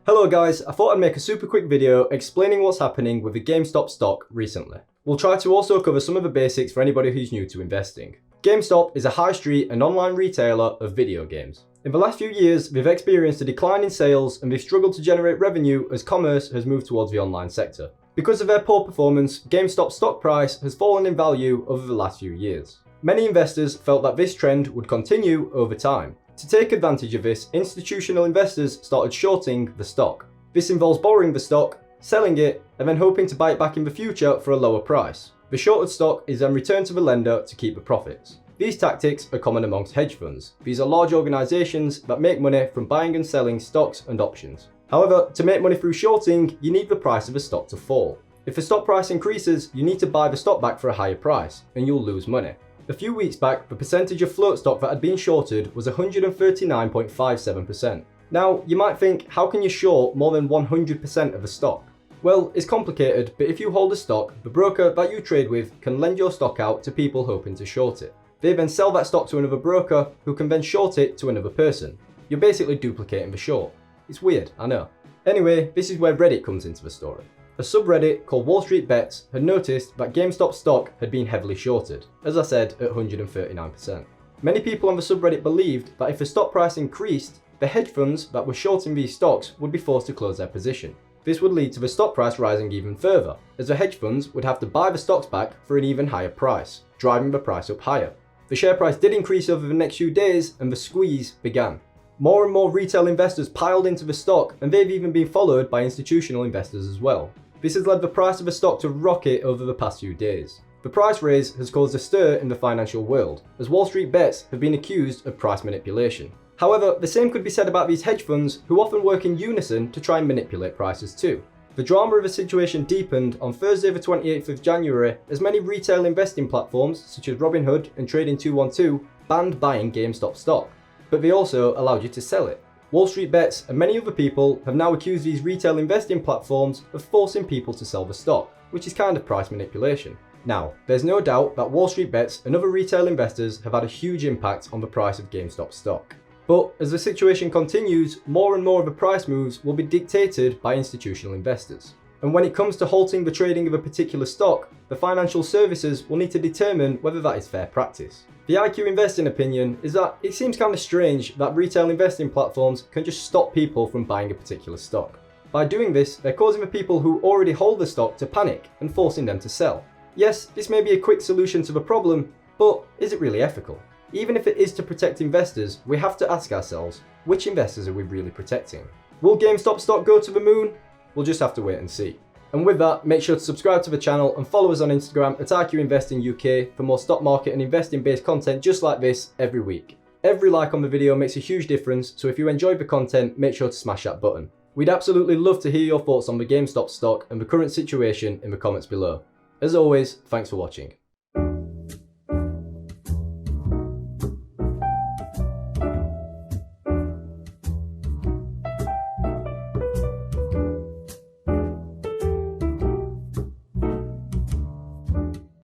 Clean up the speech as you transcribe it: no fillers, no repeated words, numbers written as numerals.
Hello guys, I thought I'd make a super quick video explaining what's happening with the GameStop stock recently. We'll try to also cover some of the basics for anybody who's new to investing. GameStop is a high street and online retailer of video games. In the last few years, they've experienced a decline in sales and they've struggled to generate revenue as commerce has moved towards the online sector. Because of their poor performance, GameStop's stock price has fallen in value over the last few years. Many investors felt that this trend would continue over time. To take advantage of this, institutional investors started shorting the stock. This involves borrowing the stock, selling it, and then hoping to buy it back in the future for a lower price. The shorted stock is then returned to the lender to keep the profits. These tactics are common amongst hedge funds. These are large organizations that make money from buying and selling stocks and options. However, to make money through shorting, you need the price of a stock to fall. If the stock price increases, you need to buy the stock back for a higher price, and you'll lose money. A few weeks back, the percentage of float stock that had been shorted was 139.57%. Now, you might think, how can you short more than 100% of a stock? Well, it's complicated, but if you hold a stock, the broker that you trade with can lend your stock out to people hoping to short it. They then sell that stock to another broker, who can then short it to another person. You're basically duplicating the short. It's weird, I know. Anyway, this is where Reddit comes into the story. A subreddit called Wall Street Bets had noticed that GameStop stock had been heavily shorted, as I said, at 139%. Many people on the subreddit believed that if the stock price increased, the hedge funds that were shorting these stocks would be forced to close their position. This would lead to the stock price rising even further, as the hedge funds would have to buy the stocks back for an even higher price, driving the price up higher. The share price did increase over the next few days, and the squeeze began. More and more retail investors piled into the stock, and they've even been followed by institutional investors as well. This has led the price of the stock to rocket over the past few days. The price raise has caused a stir in the financial world, as Wall Street Bets have been accused of price manipulation. However, the same could be said about these hedge funds, who often work in unison to try and manipulate prices too. The drama of the situation deepened on Thursday the 28th of January as many retail investing platforms, such as Robinhood and Trading212, banned buying GameStop stock. But they also allowed you to sell it. Wall Street Bets and many other people have now accused these retail investing platforms of forcing people to sell the stock, which is kind of price manipulation. Now, there's no doubt that Wall Street Bets and other retail investors have had a huge impact on the price of GameStop stock. But as the situation continues, more and more of the price moves will be dictated by institutional investors. And when it comes to halting the trading of a particular stock, the financial services will need to determine whether that is fair practice. The iQinvesting opinion is that it seems kind of strange that retail investing platforms can just stop people from buying a particular stock. By doing this, they're causing the people who already hold the stock to panic and forcing them to sell. Yes, this may be a quick solution to the problem, but is it really ethical? Even if it is to protect investors, we have to ask ourselves, which investors are we really protecting? Will GameStop stock go to the moon? We'll just have to wait and see. And with that, make sure to subscribe to the channel and follow us on Instagram at iQinvesting UK for more stock market and investing based content just like this every week. Every like on the video makes a huge difference, so if you enjoyed the content, make sure to smash that button. We'd absolutely love to hear your thoughts on the GameStop stock and the current situation in the comments below. As always, thanks for watching.